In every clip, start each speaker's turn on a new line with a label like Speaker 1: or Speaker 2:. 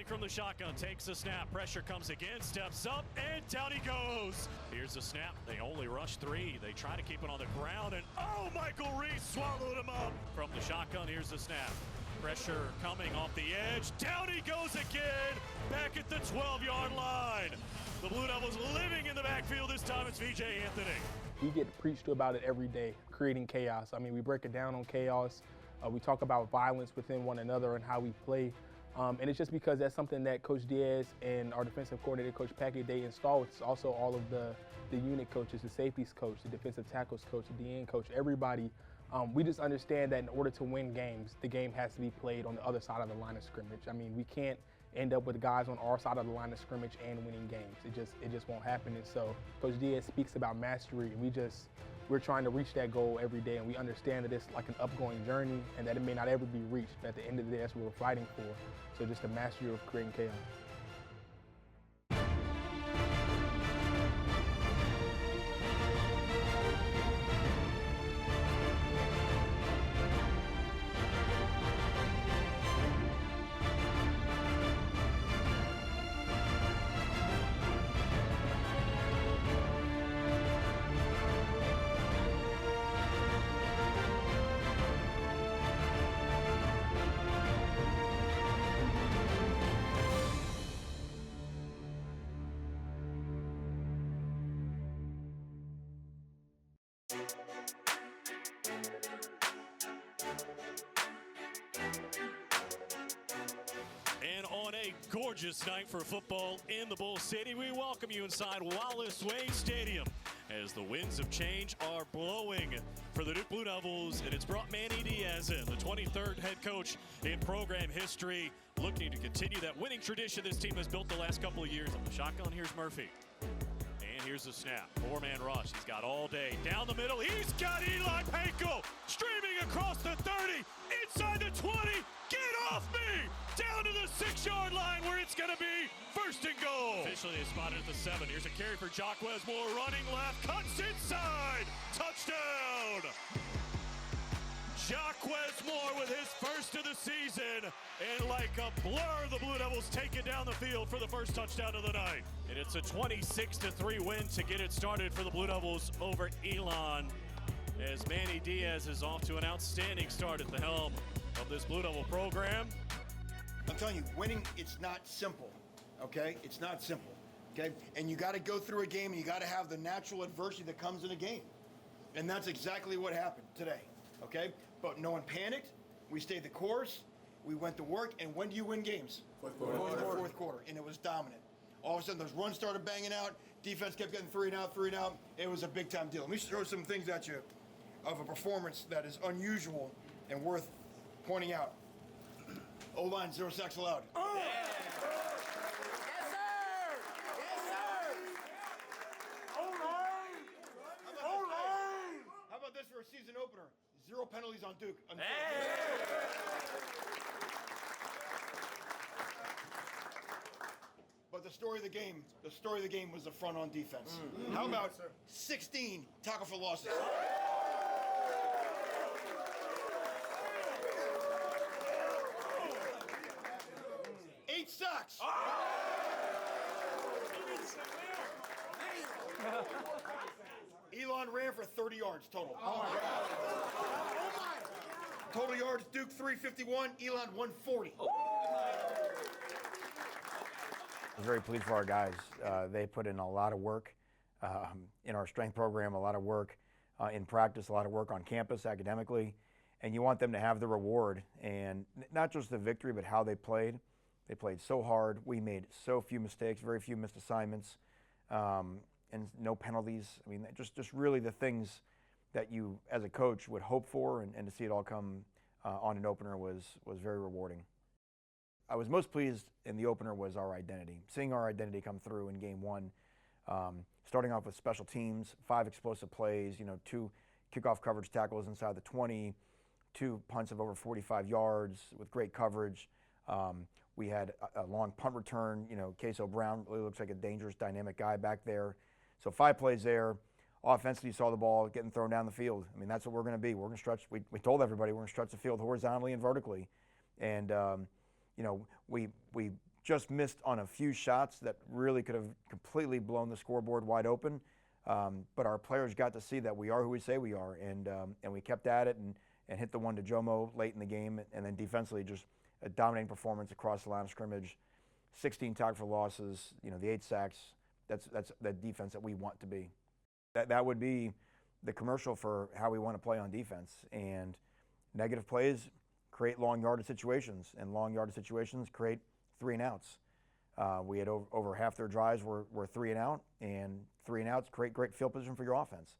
Speaker 1: from the shotgun, takes the snap, pressure comes again, steps up, and down he goes. Here's the snap, they only rush 3. They try to keep it on the ground, and oh, Michael Reese swallowed him up. From the shotgun, here's the snap. Pressure coming off the edge, down he goes again, back at the 12-yard line. The Blue Devils living in the backfield, this time it's VJ Anthony.
Speaker 2: We get preached to about it every day, creating chaos. I mean, we break it down on chaos. We talk about violence within one another and how we play. And it's just because that's something that Coach Diaz and our defensive coordinator, Coach Packett, they installed. It's also all of the unit coaches, the safeties coach, the defensive tackles coach, the DN coach, everybody. We just understand that in order to win games, the game has to be played on the other side of the line of scrimmage. I mean, we can't end up with guys on our side of the line of scrimmage and winning games. It just won't happen. And so Coach Diaz speaks about mastery, and we're trying to reach that goal every day, and we understand that it's like an upgoing journey and that it may not ever be reached, but at the end of the day, that's what we're fighting for. So just the mastery of creating chaos.
Speaker 1: And on a gorgeous night for football in the Bull City, we welcome you inside Wallace Wade Stadium as the winds of change are blowing for the Duke Blue Devils, and it's brought Manny Diaz in, the 23rd head coach in program history, looking to continue that winning tradition this team has built the last couple of years. On the shotgun, here's Murphy. And here's the snap. 4-man rush. He's got all day. Down the middle. He's got Elon streaming across the 30, inside the 20. Get off me! Down to the 6-yard line where it's going to be first and goal. Officially, they spotted at the 7. Here's a carry for Jacquez Moore, running left, cuts inside. Touchdown! Jacquez Moore with his first of the season, and like a blur, the Blue Devils take it down the field for the first touchdown of the night. And it's a 26-3 win to get it started for the Blue Devils over Elon, as Manny Diaz is off to an outstanding start at the helm of this Blue Devil program.
Speaker 3: I'm telling you, winning, it's not simple, okay? It's not simple, okay? And you got to go through a game, and you got to have the natural adversity that comes in a game. And that's exactly what happened today, okay? But no one panicked. We stayed the course. We went to work. And when do you win games? Fourth quarter. In the fourth quarter, and it was dominant. All of a sudden, those runs started banging out. Defense kept getting 3 and out. It was a big-time deal. Let me throw some things at you of a performance that is unusual and worth pointing out. O-line, 0 sacks allowed.
Speaker 4: Oh. Yeah. Yes, sir! Yes, sir! O-line! O-line!
Speaker 3: How about this for a season opener? 0 penalties on Duke.
Speaker 4: Hey.
Speaker 3: But the story of the game was the front on defense. How about 16 tackle for losses? 8 sacks. Elon ran for 30 yards total. Total yards, Duke 351, Elon 140.
Speaker 5: I'm very pleased for our guys. They put in a lot of work in our strength program, a lot of work in practice, a lot of work on campus academically, and you want them to have the reward, and not just the victory, but how they played. They played so hard. We made so few mistakes, very few missed assignments, and no penalties. I mean, just really the things that you, as a coach, would hope for, and to see it all come on an opener was very rewarding. I was most pleased in the opener was our identity, seeing our identity come through in game 1, starting off with special teams, 5 explosive plays, 2 kickoff coverage tackles inside the 20, 2 punts of over 45 yards with great coverage. We had a long punt return. Queso Brown really looks like a dangerous, dynamic guy back there. So 5 plays there. Offensively, you saw the ball getting thrown down the field. I mean, that's what we're going to be. We're going to stretch. We told everybody we're going to stretch the field horizontally and vertically. And, we just missed on a few shots that really could have completely blown the scoreboard wide open. But our players got to see that we are who we say we are, and we kept at it and hit the one to Jomo late in the game, and then defensively just a dominating performance across the line of scrimmage, 16 tackle for losses, the 8 sacks. That's the defense that we want to be. That would be the commercial for how we want to play on defense. And negative plays create long yardage situations, and long yardage situations create 3 and outs. We had over half their drives were 3 and out, and 3 and outs create great field position for your offense.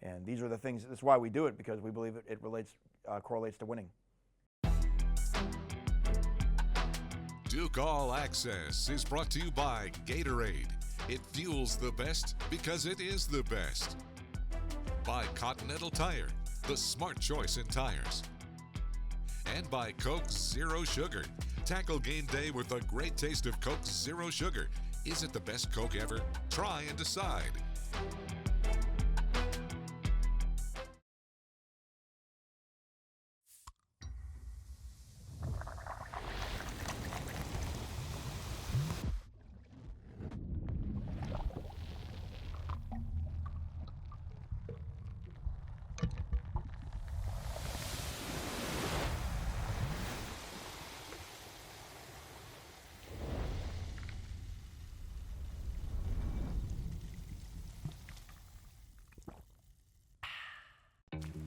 Speaker 5: And these are the things. That's why we do it, because we believe it correlates to winning.
Speaker 6: Duke All Access is brought to you by Gatorade. It fuels the best because it is the best. By Continental Tire, the smart choice in tires. And by Coke Zero Sugar. Tackle game day with a great taste of Coke Zero Sugar. Is it the best Coke ever? Try and decide.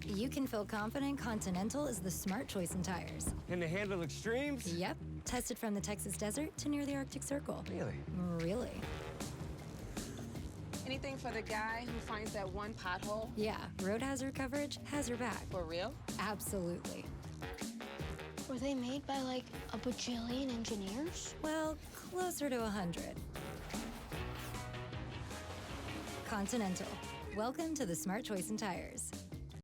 Speaker 7: You can feel confident Continental is the smart choice in tires.
Speaker 8: And to handle extremes?
Speaker 7: Yep. Tested from the Texas desert to near the Arctic Circle.
Speaker 8: Really?
Speaker 7: Really.
Speaker 9: Anything for the guy who finds that one pothole?
Speaker 7: Yeah, road hazard coverage has your back.
Speaker 9: For real?
Speaker 7: Absolutely.
Speaker 10: Were they made by like a bajillion engineers?
Speaker 7: Well, closer to 100. Continental. Welcome to the smart choice in tires.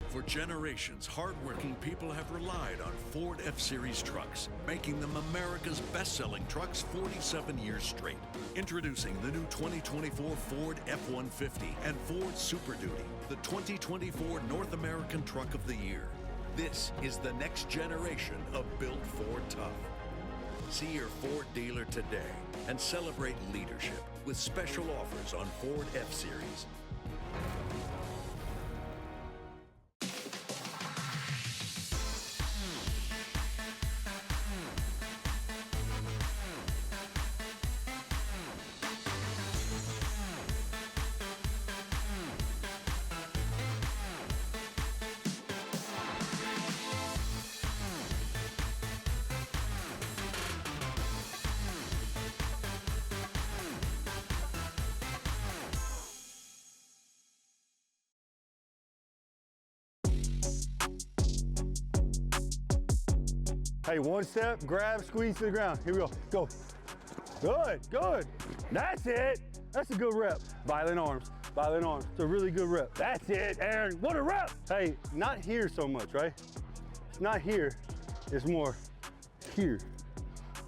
Speaker 11: For generations, hardworking people have relied on Ford F-Series trucks, making them America's best-selling trucks 47 years straight. Introducing the new 2024 Ford F-150 and Ford Super Duty, the 2024 North American Truck of the Year. This is the next generation of built Ford tough. See your Ford dealer today and celebrate leadership with special offers on Ford F-Series.
Speaker 12: Hey, one step, grab, squeeze to the ground. Here we go. Go. Good, good. That's it. That's a good rep. Violent arms, violent arms. It's a really good rep. That's it, Aaron. What a rep. Hey, not here so much, right? It's not here. It's more here,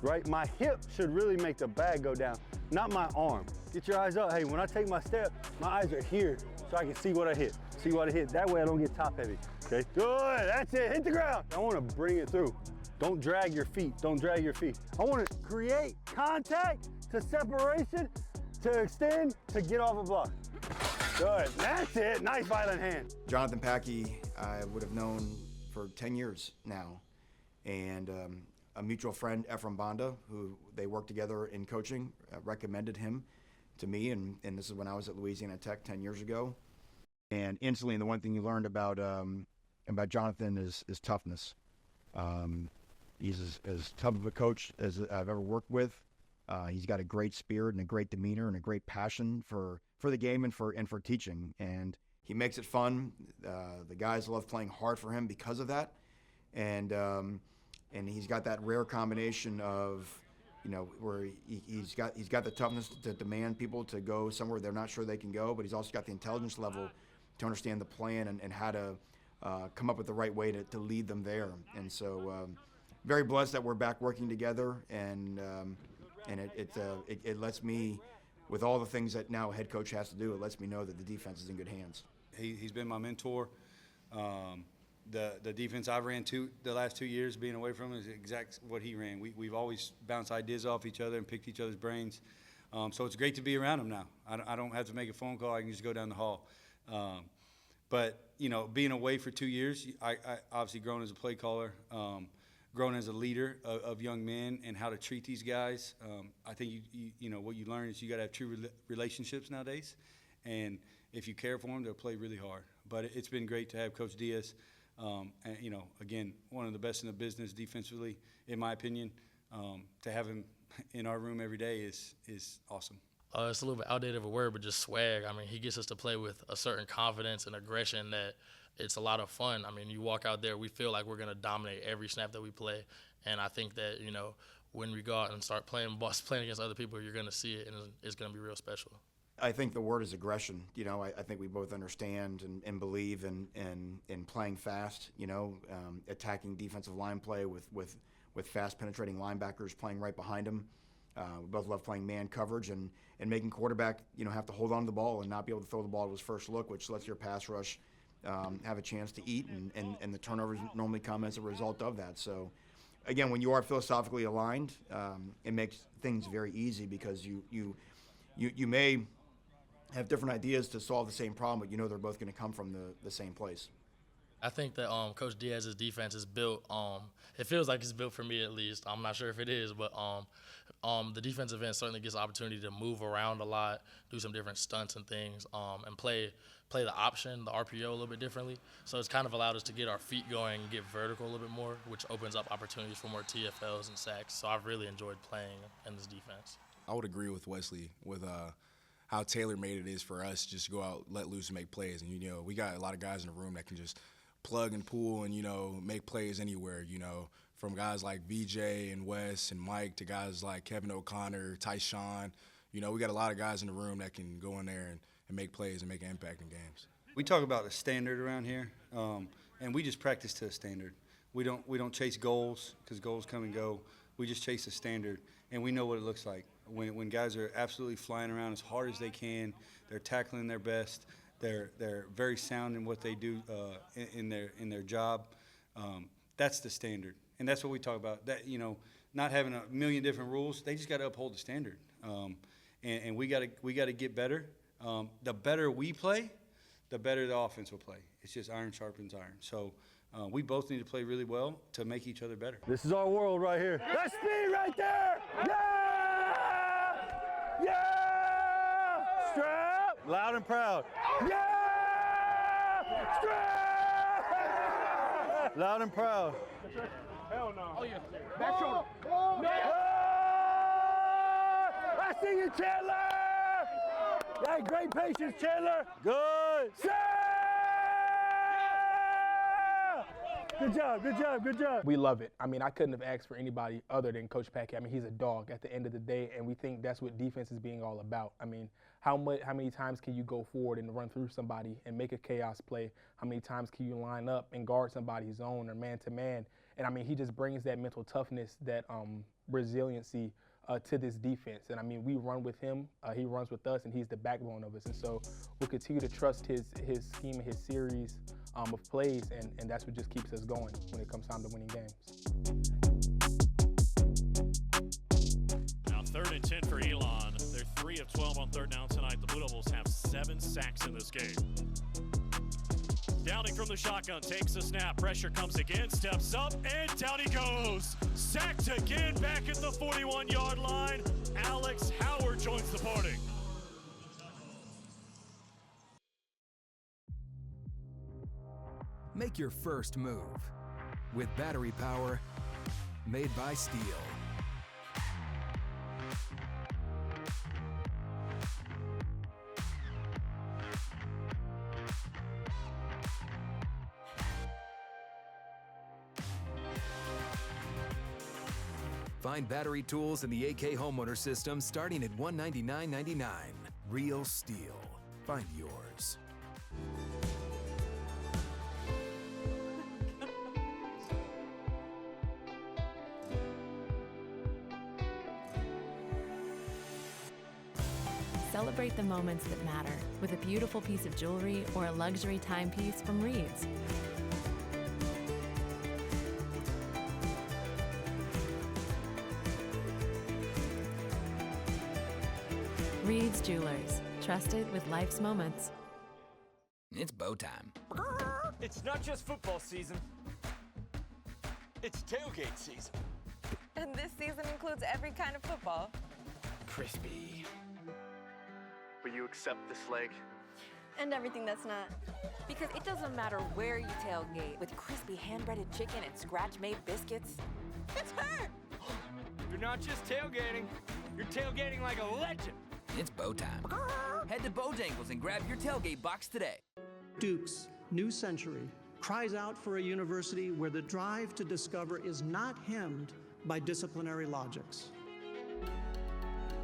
Speaker 12: right? My hip should really make the bag go down, not my arm. Get your eyes up. Hey, when I take my step, my eyes are here so I can see what I hit. See what I hit. That way I don't get top heavy, okay? Good, that's it. Hit the ground. I want to bring it through. Don't drag your feet. Don't drag your feet. I want to create contact to separation, to extend, to get off a block. Good. That's it. Nice violent hand.
Speaker 5: Jonathan Packey, I would have known for 10 years now. And a mutual friend, Ephraim Banda, who they worked together in coaching, recommended him to me. And this is when I was at Louisiana Tech 10 years ago. And instantly, the one thing you learned about Jonathan is toughness. He's as tough of a coach as I've ever worked with. He's got a great spirit and a great demeanor and a great passion for the game and for teaching. And he makes it fun. The guys love playing hard for him because of that. And he's got that rare combination of, where he's got the toughness to demand people to go somewhere they're not sure they can go, but he's also got the intelligence level to understand the plan and how to come up with the right way to lead them there. And so very blessed that we're back working together, and it lets me, with all the things that now a head coach has to do, it lets me know that the defense is in good hands.
Speaker 13: He's been my mentor.
Speaker 8: the defense I've ran the last 2 years being away from him is exact what he ran. We've always bounced ideas off each other and picked each other's brains. So it's great to be around him now. I don't have to make a phone call. I can just go down the hall. But, you know, being away for 2 years, I obviously grown as a play caller, grown as a leader of young men and how to treat these guys. I think, you know, what you learn is you got to have true relationships nowadays. And if you care for them, they'll play really hard. But it's been great to have Coach Diaz. And, you know, again, one of the best in the business defensively, in my opinion. To have him in our room every day is awesome.
Speaker 13: It's a little bit outdated of a word, but just swag. I mean, he gets us to play with a certain confidence and aggression that it's a lot of fun. I mean, you walk out there, we feel like we're going to dominate every snap that we play. And I think that, you know, when we go out and start playing against other people, you're going to see it, and it's going to be real special.
Speaker 5: I think the word is aggression. You know, I think we both understand and believe in playing fast, you know, attacking defensive line play with fast penetrating linebackers playing right behind them. We both love playing man coverage and making quarterback, you know, have to hold on to the ball and not be able to throw the ball to his first look, which lets your pass rush have a chance to eat, and the turnovers normally come as a result of that. So, again, when you are philosophically aligned, it makes things very easy because you may have different ideas to solve the same problem, but you know they're both going to come from the same place.
Speaker 13: I think that Coach Diaz's defense is built. It feels like it's built for me, at least. I'm not sure if it is, but the defensive end certainly gets the opportunity to move around a lot, do some different stunts and things, and play the option, the RPO, a little bit differently. So it's kind of allowed us to get our feet going and get vertical a little bit more, which opens up opportunities for more TFLs and sacks. So I've really enjoyed playing in this defense.
Speaker 14: I would agree with Wesley with how tailor-made it is for us just to go out, let loose, and make plays. And, you know, we got a lot of guys in the room that can just plug and pull and, you know, make plays anywhere, you know, from guys like VJ and Wes and Mike to guys like Kevin O'Connor, Tyshawn. You know, we got a lot of guys in the room that can go in there and make plays and make an impact in games.
Speaker 8: We talk about a standard around here, and we just practice to a standard. We don't chase goals because goals come and go. We just chase a standard, and we know what it looks like. When guys are absolutely flying around as hard as they can, they're tackling their best, they're very sound in what they do in their job. That's the standard, and that's what we talk about. That, you know, not having a million different rules, they just got to uphold the standard, and we got to get better. The better we play, the better the offense will play. It's just iron sharpens iron. So we both need to play really well to make each other better.
Speaker 12: This is our world right here. That's speed right there. Yeah! Yeah! Strap. Loud and proud. Yeah! Strap. Loud and proud.
Speaker 2: Hell no.
Speaker 4: Oh, yeah.
Speaker 2: Back shoulder.
Speaker 4: No.
Speaker 12: I see you, Chandler. Yeah, great patience, Chandler. Good. Good job, good job, good job.
Speaker 2: We love it. I mean, I couldn't have asked for anybody other than Coach Packey. I mean, he's a dog at the end of the day, and we think that's what defense is being all about. I mean, how many times can you go forward and run through somebody and make a chaos play? How many times can you line up and guard somebody's zone or man-to-man? And, I mean, he just brings that mental toughness, that resiliency to this defense. And, I mean, we run with him. He runs with us, and he's the backbone of us. And so we'll continue to trust his scheme and his series of plays, and that's what just keeps us going when it comes time to winning games.
Speaker 1: Now 3rd and 10 for Elon. They're 3 of 12 on 3rd down tonight. The Blue Devils have 7 sacks in this game. Downing from the shotgun, takes the snap, pressure comes again, steps up, and down he goes. Sacked again, back at the 41-yard line. Alex Howard joins the party.
Speaker 15: Make your first move with battery power made by Steel. Find battery tools in the AK homeowner system starting at $199.99. Real Steel. Find yours.
Speaker 16: Celebrate the moments that matter with a beautiful piece of jewelry or a luxury timepiece from Reed's. Reed's Jewelers, trusted with life's moments.
Speaker 17: It's bow time.
Speaker 4: It's not just football season. It's tailgate season.
Speaker 9: And this season includes every kind of football.
Speaker 4: Crispy.
Speaker 18: Will you accept this leg?
Speaker 19: And everything that's not.
Speaker 20: Because it doesn't matter where you tailgate, with crispy hand-breaded chicken and scratch-made biscuits.
Speaker 4: It's her! You're not just tailgating, you're tailgating like a legend.
Speaker 17: It's bow time. Head to Bojangles and grab your tailgate box today.
Speaker 21: Duke's new century cries out for a university where the drive to discover is not hemmed by disciplinary logics,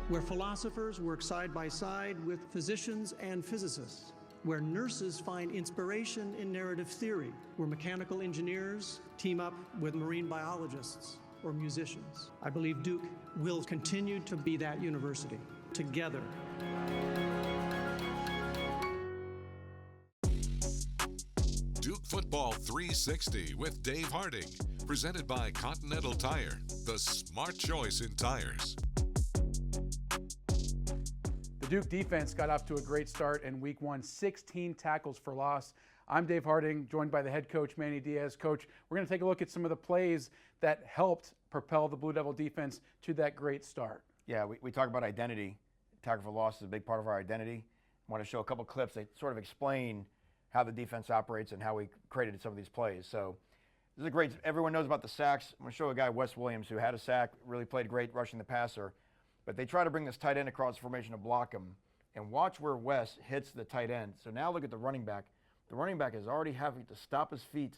Speaker 21: where philosophers work side by side with physicians and physicists, where nurses find inspiration in narrative theory, where mechanical engineers team up with marine biologists or musicians. I believe Duke will continue to be that university, together.
Speaker 6: Duke Football 360 with Dave Harding, presented by Continental Tire, the smart choice in tires.
Speaker 22: The Duke defense got off to a great start in week 1, 16 tackles for loss. I'm Dave Harding, joined by the head coach, Manny Diaz. Coach, we're going to take a look at some of the plays that helped propel the Blue Devil defense to that great start.
Speaker 5: Yeah, we talk about identity. Tackle for loss is a big part of our identity. I want to show a couple clips that sort of explain how the defense operates and how we created some of these plays. So this is a great, everyone knows about the sacks. I'm going to show a guy, Wes Williams, who had a sack, really played great rushing the passer. But they try to bring this tight end across the formation to block him. And watch where Wes hits the tight end. So now look at the running back. The running back is already having to stop his feet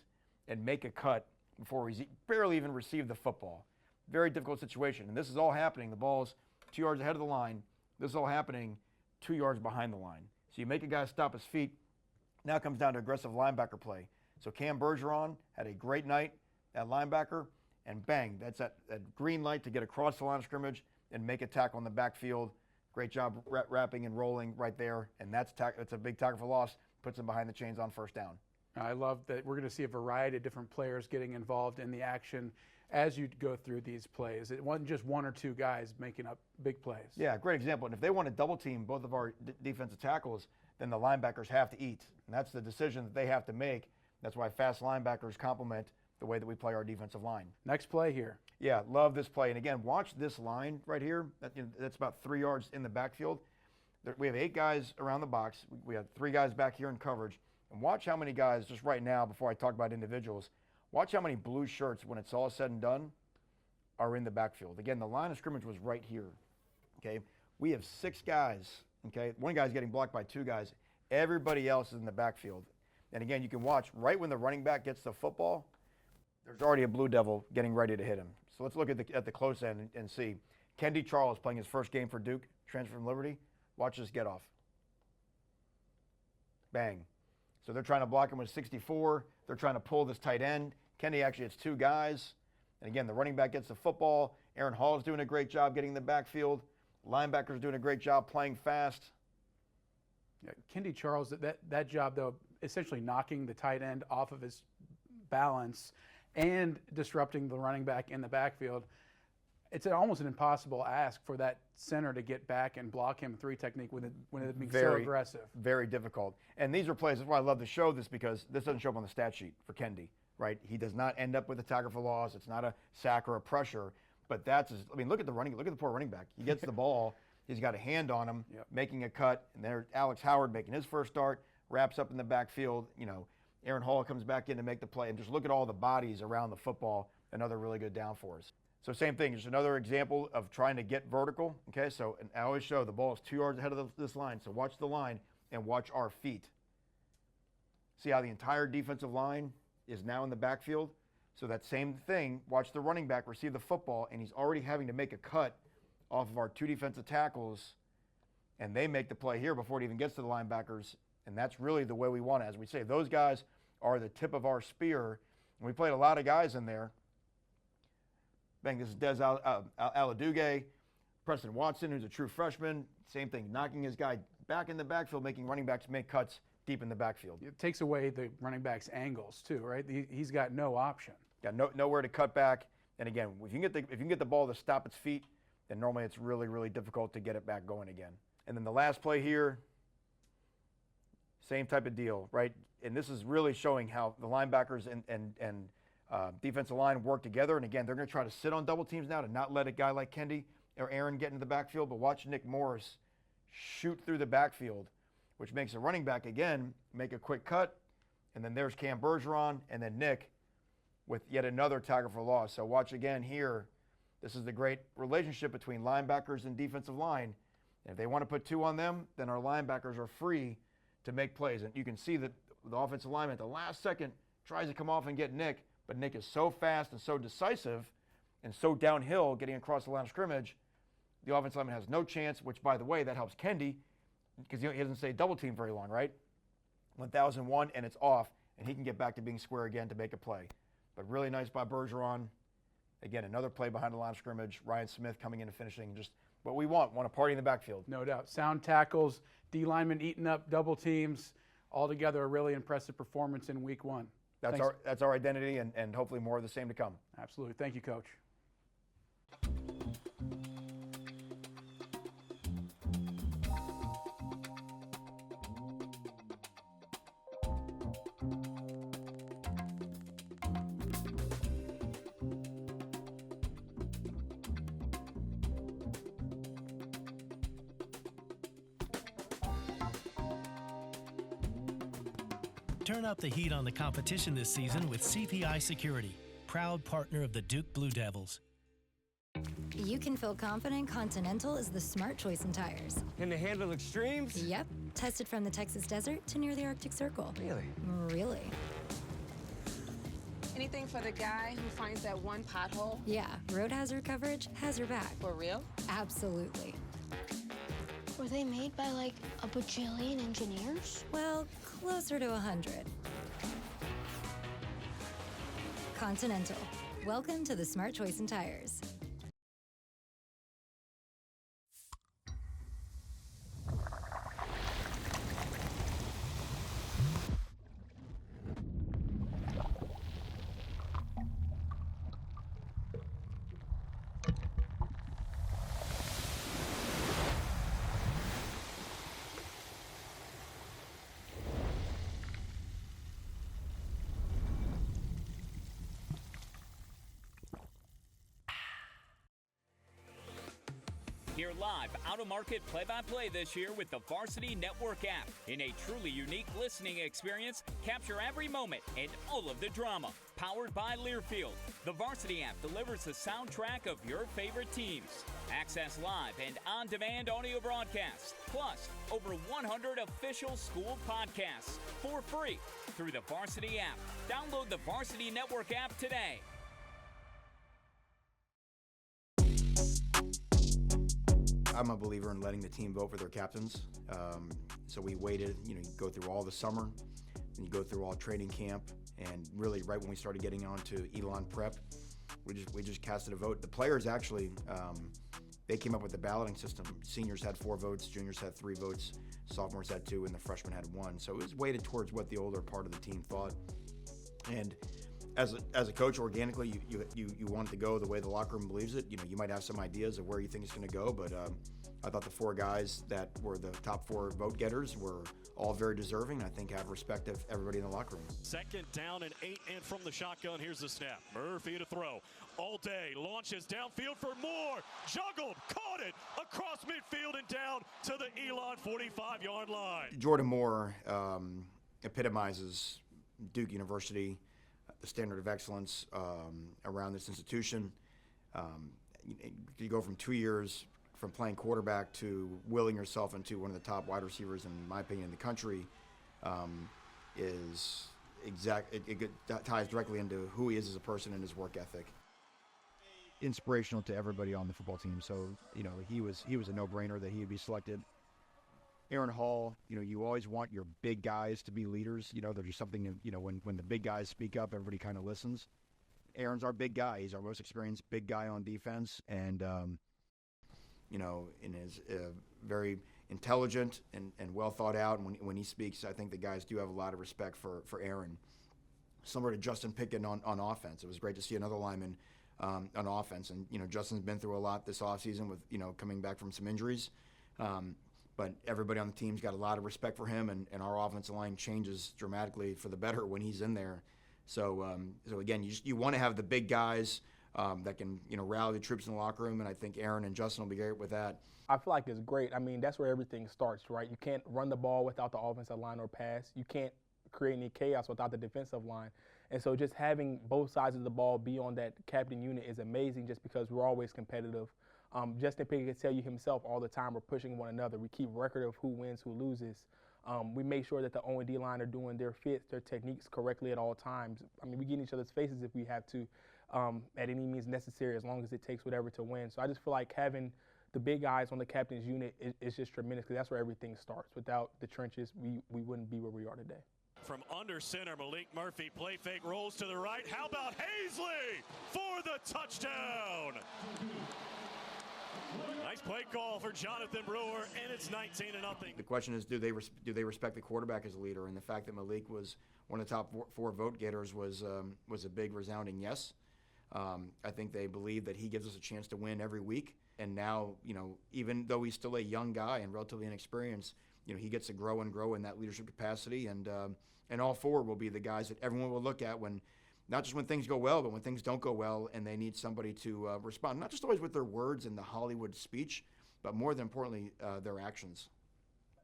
Speaker 5: and make a cut before he's barely even received the football. Very difficult situation. And this is all happening. The ball's 2 yards ahead of the line. This is all happening 2 yards behind the line. So you make a guy stop his feet. Now it comes down to aggressive linebacker play. So Cam Bergeron had a great night at linebacker, and bang, that's that green light to get across the line of scrimmage and make a tackle in the backfield. Great job wrapping and rolling right there, and that's a big tackle for loss, puts him behind the chains on first down.
Speaker 22: I love that we're going to see a variety of different players getting involved in the action as you go through these plays. It wasn't just one or two guys making up big plays.
Speaker 5: Yeah, great example. And if they want to double team both of our defensive tackles, then the linebackers have to eat. And that's the decision that they have to make. That's why fast linebackers complement the way that we play our defensive line.
Speaker 22: Next play here.
Speaker 5: Yeah, love this play. And again, watch this line right here. That's about 3 yards in the backfield. We have 8 guys around the box. We have 3 guys back here in coverage. And watch how many guys, just right now, before I talk about individuals, watch how many blue shirts, when it's all said and done, are in the backfield. Again, the line of scrimmage was right here. Okay, we have 6 guys. Okay, 1 guy's getting blocked by 2 guys. Everybody else is in the backfield. And again, you can watch right when the running back gets the football, there's already a Blue Devil getting ready to hit him. So let's look at the close end and see. Kendi Charles playing his first game for Duke, transfer from Liberty. Watch this get off. Bang. So they're trying to block him with 64. They're trying to pull this tight end. Kendi actually hits 2 guys. And again, the running back gets the football. Aaron Hall is doing a great job getting in the backfield. Linebackers doing a great job playing fast.
Speaker 22: Yeah, Kendi Charles, that job, though, essentially knocking the tight end off of his balance and disrupting the running back in the backfield. It's almost an impossible ask for that center to get back and block him 3 technique when it being so aggressive.
Speaker 5: Very difficult. And these are plays, that's why I love to show this, because this doesn't show up on the stat sheet for Kendi, right? He does not end up with a tackle for loss. It's not a sack or a pressure. But look at the poor running back. He gets the ball, he's got a hand on him, making a cut, and there's Alex Howard making his first start, wraps up in the backfield. Aaron Hall comes back in to make the play, and just look at all the bodies around the football. Another really good down for us. So same thing, just another example of trying to get vertical. Okay, so and I always show the ball is 2 yards ahead of this line. So watch the line and watch our feet. See how the entire defensive line is now in the backfield? So that same thing, watch the running back receive the football, and he's already having to make a cut off of our 2 defensive tackles, and they make the play here before it even gets to the linebackers, and that's really the way we want it. As we say, those guys are the tip of our spear, and we played a lot of guys in there. Bang, this is Des Aladuge, Preston Watson, who's a true freshman, same thing, knocking his guy back in the backfield, making running backs make cuts deep in the backfield.
Speaker 22: It takes away the running back's angles too, right? He's got no option.
Speaker 5: Got nowhere to cut back. And again, if you can get the ball to stop its feet, then normally it's really, really difficult to get it back going again. And then the last play here, same type of deal, right? And this is really showing how the linebackers and defensive line work together. And again, they're going to try to sit on double teams now to not let a guy like Kendi or Aaron get into the backfield. But watch Nick Morris shoot through the backfield, which makes a running back, again, make a quick cut. And then there's Cam Bergeron and then Nick with yet another tackle for loss. So watch again here. This is the great relationship between linebackers and defensive line. And if they want to put two on them, then our linebackers are free to make plays. And you can see that the offensive lineman at the last second tries to come off and get Nick, but Nick is so fast and so decisive and so downhill getting across the line of scrimmage, the offensive lineman has no chance, which, by the way, that helps Kendi because he doesn't stay double team very long, right? 1001, and it's off, and he can get back to being square again to make a play. But really nice by Bergeron. Again, another play behind the line of scrimmage. Ryan Smith coming in and finishing just what we want a party in the backfield.
Speaker 22: No doubt. Sound tackles, D linemen eating up double teams. Altogether, a really impressive performance in week one.
Speaker 5: That's our identity, and hopefully more of the same to come.
Speaker 22: Absolutely. Thank you, Coach.
Speaker 3: Turn up the heat on the competition this season with CPI Security, proud partner of the Duke Blue Devils.
Speaker 7: You can feel confident Continental is the smart choice in tires.
Speaker 4: Can they handle extremes?
Speaker 7: Yep. Tested from the Texas desert to near the Arctic Circle.
Speaker 4: Really?
Speaker 7: Really.
Speaker 10: Anything for the guy who finds that one pothole?
Speaker 7: Yeah, road hazard coverage has your back.
Speaker 10: For real?
Speaker 7: Absolutely.
Speaker 23: Were they made by like a bajillion engineers?
Speaker 7: Well, closer to 100. Continental. Welcome to the smart choice in tires.
Speaker 24: Hear live, out-of-market play-by-play this year with the Varsity Network app. In a truly unique listening experience, capture every moment and all of the drama. Powered by Learfield, the Varsity app delivers the soundtrack of your favorite teams. Access live and on-demand audio broadcasts, plus over 100 official school podcasts for free through the Varsity app. Download the Varsity Network app today.
Speaker 5: I'm a believer in letting the team vote for their captains. So we waited, you go through all the summer, and you go through all training camp, and really right when we started getting on to Elon prep, we just casted a vote. The players actually, they came up with the balloting system. Seniors had 4 votes, juniors had 3 votes, sophomores had 2, and the freshmen had 1. So it was weighted towards what the older part of the team thought. And as a coach, organically, you want it to go the way the locker room believes it. You might have some ideas of where you think it's going to go, but I thought the 4 guys that were the top 4 vote getters were all very deserving. I think have respect of everybody in the locker room.
Speaker 1: Second down and 8, and from the shotgun, here's the snap. Murphy to throw. All day, launches downfield for Moore. Juggled, caught it, across midfield and down to the Elon 45-yard line.
Speaker 5: Jordan Moore epitomizes Duke University, the standard of excellence around this institution. You go from 2 years from playing quarterback to willing yourself into one of the top wide receivers, in my opinion, in the country, is it ties directly into who he is as a person and his work ethic.
Speaker 25: Inspirational to everybody on the football team. So, he was a no-brainer that he would be selected. Aaron Hall, you always want your big guys to be leaders. There's just something, when the big guys speak up, everybody kind of listens. Aaron's our big guy. He's our most experienced big guy on defense. And, and is very intelligent and well thought out. And when he speaks, I think the guys do have a lot of respect for Aaron. Similar to Justin Pickett on offense. It was great to see another lineman on offense. And, Justin's been through a lot this offseason with, coming back from some injuries. but everybody on the team's got a lot of respect for him, and our offensive line changes dramatically for the better when he's in there. So again, you want to have the big guys that can rally the troops in the locker room, and I think Aaron and Justin will be great with that.
Speaker 2: I feel like it's great. I mean, that's where everything starts, right? You can't run the ball without the offensive line or pass. You can't create any chaos without the defensive line. And so just having both sides of the ball be on that captain unit is amazing just because we're always competitive. Justin Pickett can tell you himself all the time we're pushing one another. We keep record of who wins, who loses. We make sure that the O&D line are doing their fits, their techniques correctly at all times. I mean, we get in each other's faces if we have to at any means necessary, as long as it takes whatever to win. So I just feel like having the big guys on the captain's unit is just tremendous because that's where everything starts. Without the trenches, we wouldn't be where we are today.
Speaker 1: From under center, Malik Murphy, play fake, rolls to the right. How about Hazley for the touchdown? Nice play call for Jonathan Brewer, and it's 19-0.
Speaker 25: The question is, do they respect the quarterback as a leader? And the fact that Malik was one of the top four vote getters was a big resounding yes. I think they believe that he gives us a chance to win every week. And now, even though he's still a young guy and relatively inexperienced, he gets to grow and grow in that leadership capacity. And all four will be the guys that everyone will look at when, not just when things go well, but when things don't go well and they need somebody to respond, not just always with their words and the Hollywood speech, but more than importantly, their actions.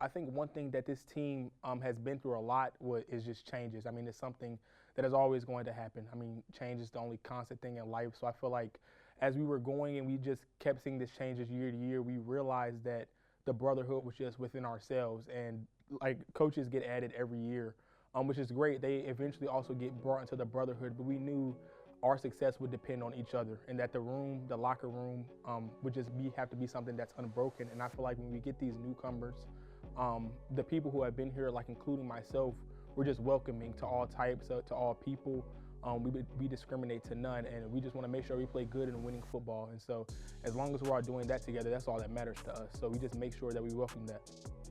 Speaker 2: I think one thing that this team has been through a lot is just changes. I mean, it's something that is always going to happen. I mean, change is the only constant thing in life. So I feel like as we were going and we just kept seeing this changes year to year, we realized that the brotherhood was just within ourselves. And like coaches get added every year, which is great. They eventually also get brought into the brotherhood, but we knew our success would depend on each other and that the locker room would just have to be something that's unbroken. And I feel like when we get these newcomers, the people who have been here, like including myself, we're just welcoming to all types, to all people. We discriminate to none, and we just want to make sure we play good and winning football. And so as long as we're all doing that together, that's all that matters to us. So we just make sure that we welcome that.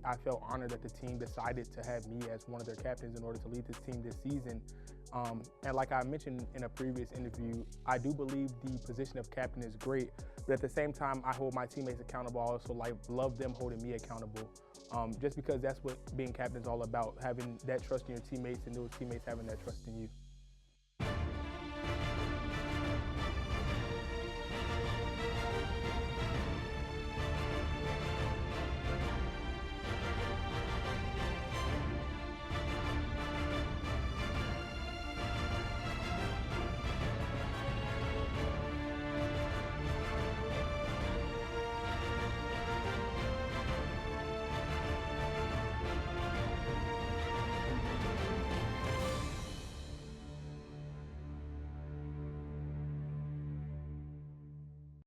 Speaker 2: I felt honored that the team decided to have me as one of their captains in order to lead this team this season. And like I mentioned in a previous interview, I do believe the position of captain is great, but at the same time, I hold my teammates accountable. I also love them holding me accountable. Just because that's what being captain is all about, having that trust in your teammates and those teammates having that trust in you.